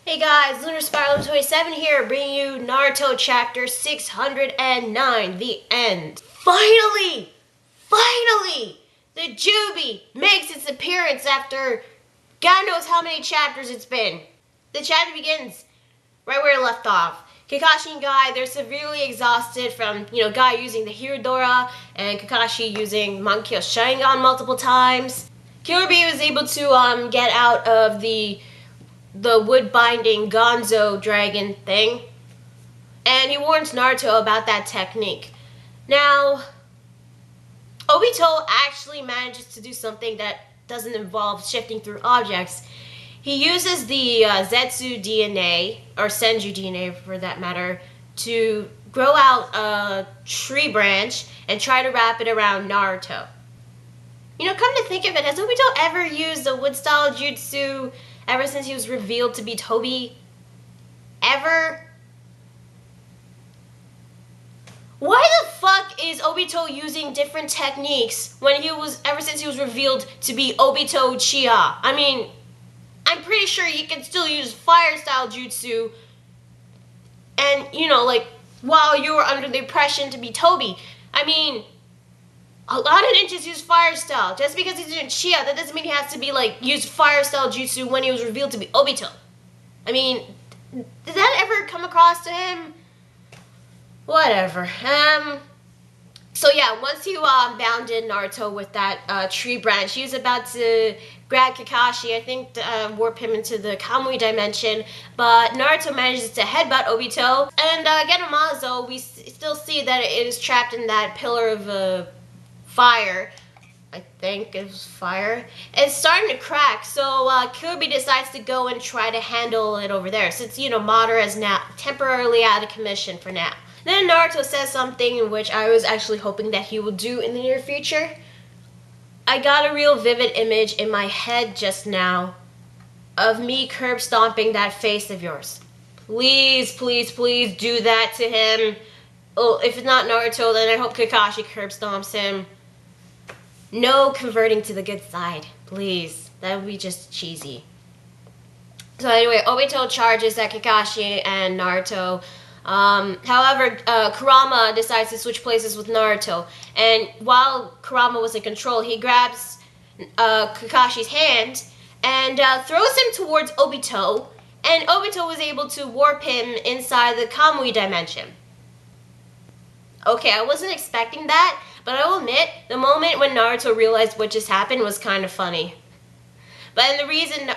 Hey guys, Lunar Spiral 27 here, bringing you Naruto chapter 609, the end. Finally! The Jyuubi makes its appearance after God knows how many chapters it's been. The chapter begins right where it left off. Kakashi and Guy, they're severely exhausted from, Guy using the Hirodora and Kakashi using Mankyo Sharingan multiple times. Kyuubi was able to get out of the wood binding Gonzo dragon thing, and he warns Naruto about that technique. Now, Obito actually manages to do something that doesn't involve shifting through objects. He uses the Zetsu DNA, or Senju DNA for that matter, to grow out a tree branch and try to wrap it around Naruto. Come to think of it, has Obito ever used a wood-style jutsu ever since he was revealed to be Toby? Ever? Why the fuck is Obito using different techniques ever since he was revealed to be Obito Uchiha? I mean, I'm pretty sure he can still use fire-style jutsu and, while you were under the impression to be Toby. I mean, a lot of ninjas use fire style. Just because he's doing Uchiha, that doesn't mean he has to be use fire style jutsu when he was revealed to be Obito. I mean, did that ever come across to him? Whatever. So yeah, once he bounded Naruto with that tree branch, he was about to grab Kakashi, I think, to warp him into the Kamui dimension, but Naruto manages to headbutt Obito, and Genamazo, we still see that it is trapped in that pillar of fire. I think it was fire. It's starting to crack, so Kirby decides to go and try to handle it over there, since, Madara is now temporarily out of commission for now. Then Naruto says something which I was actually hoping that he would do in the near future. I got a real vivid image in my head just now of me curb stomping that face of yours. Please, please, please do that to him. Oh, if it's not Naruto, then I hope Kakashi curb stomps him. No converting to the good side, please. That would be just cheesy. So anyway, Obito charges at Kakashi and Naruto. However, Kurama decides to switch places with Naruto. And while Kurama was in control, he grabs Kakashi's hand and throws him towards Obito. And Obito was able to warp him inside the Kamui dimension. Okay, I wasn't expecting that, but I will admit, the moment when Naruto realized what just happened was kind of funny. But the reason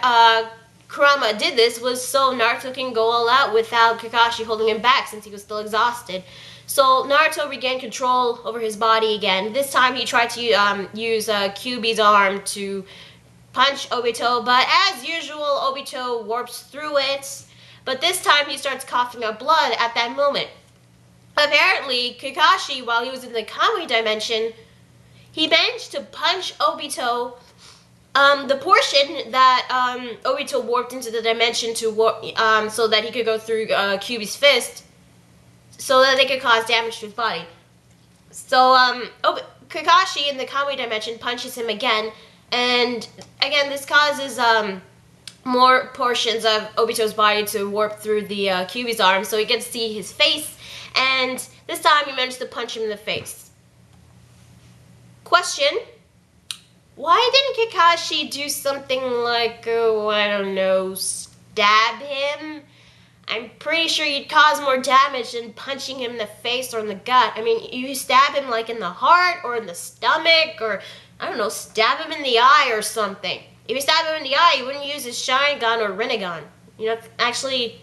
Kurama did this was so Naruto can go all out without Kakashi holding him back, since he was still exhausted. So Naruto regained control over his body again. This time he tried to use Kyuubi's arm to punch Obito, but as usual, Obito warps through it. But this time he starts coughing up blood at that moment. Apparently, Kakashi, while he was in the Kamui dimension, he managed to punch Obito. The portion that Obito warped into the dimension to warp, so that he could go through Kyuubi's fist, so that they could cause damage to his body. So Kakashi in the Kamui dimension punches him again, and again this causes more portions of Obito's body to warp through the Kyuubi's arm, so he gets to see his face. And this time he managed to punch him in the face. Question: why didn't Kakashi do something like, I don't know, stab him? I'm pretty sure you'd cause more damage than punching him in the face or in the gut. I mean, you stab him in the heart or in the stomach, or, I don't know, stab him in the eye or something. If you stab him in the eye, you wouldn't use his Sharingan or Rinnegan. Actually,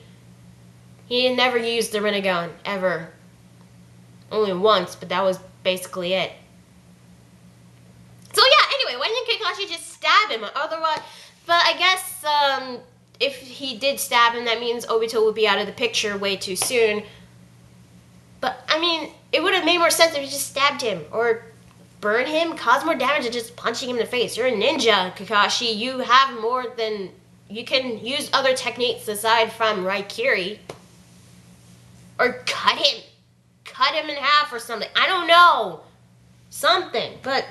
he never used the Rinnegan, ever. Only once, but that was basically it. So yeah, anyway, why didn't Kakashi just stab him? Otherwise, but I guess if he did stab him, that means Obito would be out of the picture way too soon. But, I mean, it would have made more sense if he just stabbed him, or burn him, cause more damage than just punching him in the face. You're a ninja, Kakashi. You have more than... You can use other techniques aside from Raikiri. Or cut him. Cut him in half or something. I don't know. Something. But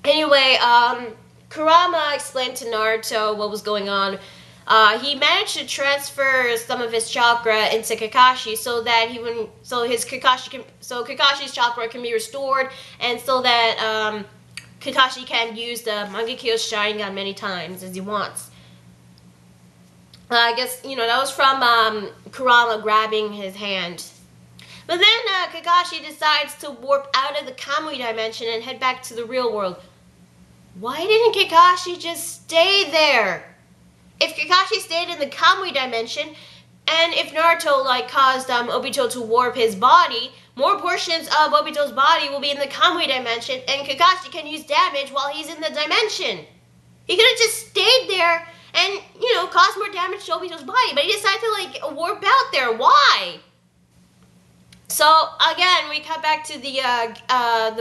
anyway, Kurama explained to Naruto what was going on. he managed to transfer some of his chakra into Kakashi so that Kakashi's chakra can be restored, and so that Kakashi can use the Mangekyo's Sharingan many times as he wants. I guess, that was from Kurama grabbing his hand. But then Kakashi decides to warp out of the Kamui dimension and head back to the real world. Why didn't Kakashi just stay there? If Kakashi stayed in the Kamui dimension, and if Naruto caused Obito to warp his body, more portions of Obito's body will be in the Kamui dimension, and Kakashi can use damage while he's in the dimension. He could have just stayed there and, caused more damage to Obito's body, but he decided to warp out there. Why? So again, we cut back to the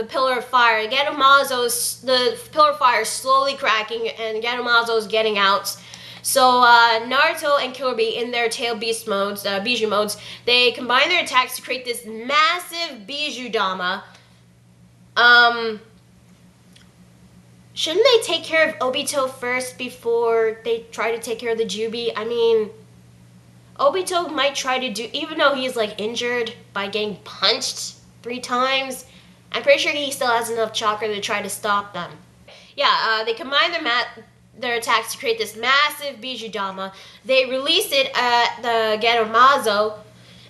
Pillar of Fire. The Pillar of Fire is slowly cracking, and Gadomazo's getting out. So Naruto and Kyobi, in their tail beast modes, Bijou modes, they combine their attacks to create this massive Bijou Dama. Shouldn't they take care of Obito first before they try to take care of the Jyuubi? I mean, Obito might try to do, even though he's injured by getting punched 3 times, I'm pretty sure he still has enough chakra to try to stop them. Yeah, they combine their attacks to create this massive Bijou Dama. They release it at the Gadomazo,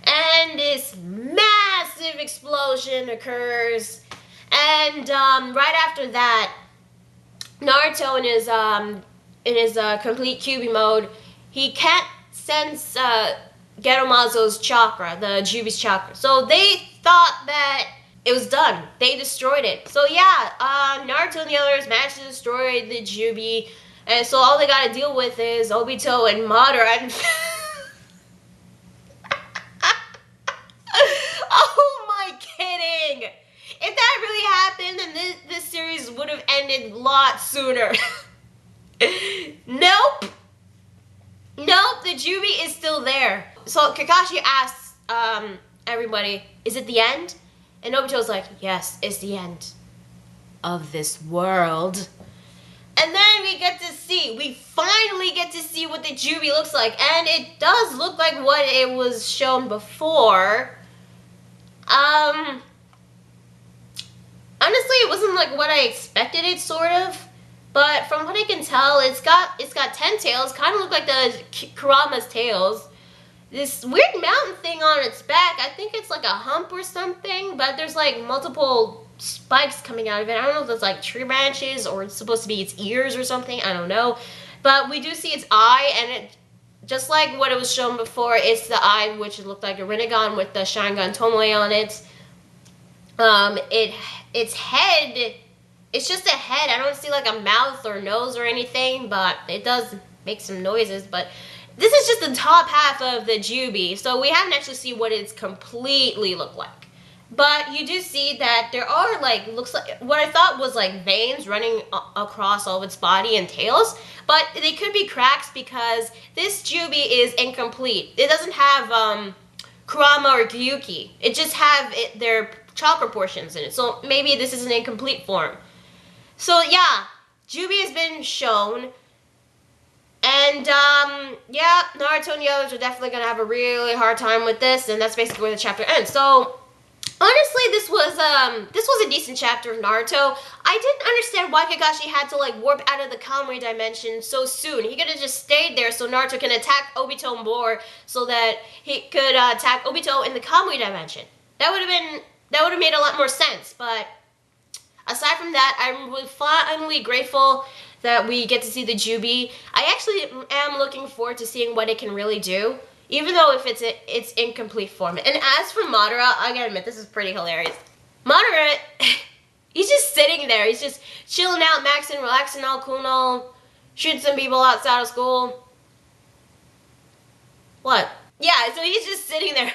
and this massive explosion occurs. And right after that, Naruto in his complete Kyuubi mode, he can't sense Gadomazo's chakra, the Jyuubi's chakra. So they thought that it was done. They destroyed it. So yeah, Naruto and the others managed to destroy the Jyuubi. And so all they gotta deal with is Obito and Madara. Oh my kidding! If that really happened, then this series would have ended a lot sooner. Nope. The Jyuubi is still there. So Kakashi asks everybody, is it the end? And Obito's like, yes, it's the end of this world. And then we finally get to see what the Jyuubi looks like. And it does look like what it was shown before. Honestly, it wasn't what I expected it, sort of. But from what I can tell, it's got 10 tails. Kind of look like the Kurama's tails. This weird mountain thing on its back, I think it's a hump or something. But there's multiple spikes coming out of it. I don't know if it's tree branches or it's supposed to be its ears or something. I don't know. But we do see its eye, and it, just like what it was shown before, it's the eye which looked like a Rinnegan with the Sharingan Tomoe on it. Its head, it's just a head. I don't see a mouth or nose or anything, but it does make some noises. But this is just the top half of the Jyuubi, so we haven't actually seen what it's completely look like. But you do see that there are looks like what I thought was veins running across all of its body and tails, but they could be cracks because this Jyuubi is incomplete. It doesn't have Kurama or Gyuki. It just have their chakra portions in it. So maybe this is an incomplete form. So yeah, Jyuubi has been shown. And yeah, Naruto and the others are definitely gonna have a really hard time with this, and that's basically where the chapter ends. So honestly, this was a decent chapter of Naruto. I didn't understand why Kakashi had to warp out of the Kamui dimension so soon. He could have just stayed there so Naruto can attack Obito more, so that he could attack Obito in the Kamui dimension. That would have made a lot more sense. But aside from that, I'm finally grateful that we get to see the Jyuubi. I actually am looking forward to seeing what it can really do, even though if it's incomplete form. And as for Madara, I gotta admit, this is pretty hilarious. Madara, he's just sitting there. He's just chilling out, maxing, relaxing, all cool and all, shooting some people outside of school. What? Yeah, so he's just sitting there.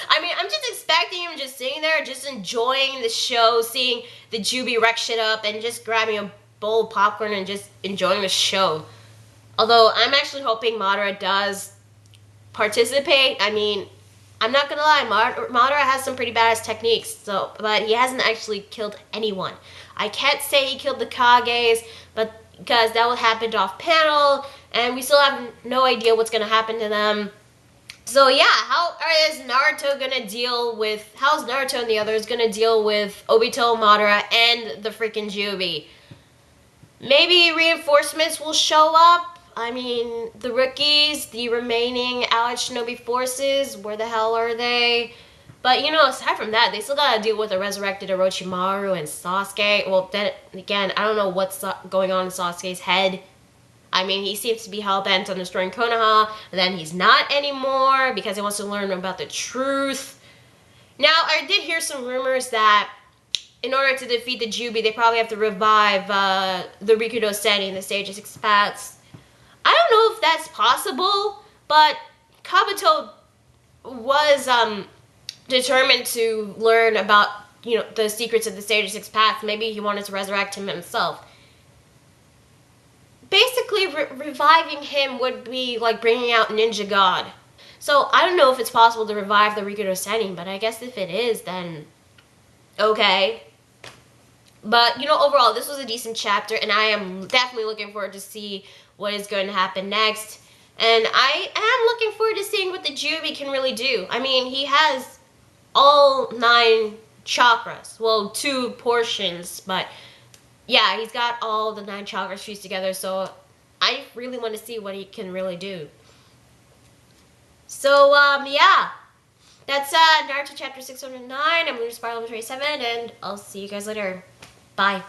I mean, I'm just expecting him just sitting there, just enjoying the show, seeing the Jyuubi wreck shit up, and just grabbing a bowl of popcorn and just enjoying the show. Although, I'm actually hoping Madara does participate. I mean, I'm not gonna lie, Madara has some pretty badass techniques, but he hasn't actually killed anyone. I can't say he killed the Kages, but because that would happen off panel, and we still have no idea what's gonna happen to them. So yeah, how's Naruto and the others gonna deal with Obito, Madara, and the freaking Jyuubi? Maybe reinforcements will show up. I mean, the rookies, the remaining Allied Shinobi forces, where the hell are they? But, aside from that, they still gotta deal with the resurrected Orochimaru and Sasuke. Well, then again, I don't know what's going on in Sasuke's head. I mean, he seems to be hell-bent on destroying Konoha, and then he's not anymore because he wants to learn about the truth. Now, I did hear some rumors that in order to defeat the Jyuubi, they probably have to revive the Rikudo Seni in the Stage of Six Paths. I don't know if that's possible, but Kabuto was determined to learn about, the secrets of the Stage of Six Paths. Maybe he wanted to resurrect him himself. Basically, reviving him would be like bringing out Ninja God. So I don't know if it's possible to revive the Rikudo Seni, but I guess if it is, then okay. But, overall, this was a decent chapter, and I am definitely looking forward to see what is going to happen next. And I am looking forward to seeing what the Jyuubi can really do. I mean, he has all 9 chakras. Well, 2 portions, but yeah, he's got all the 9 chakras fused together, so I really want to see what he can really do. So, yeah. That's Naruto chapter 609. I'm Lunar Spiral 27, and I'll see you guys later. Bye.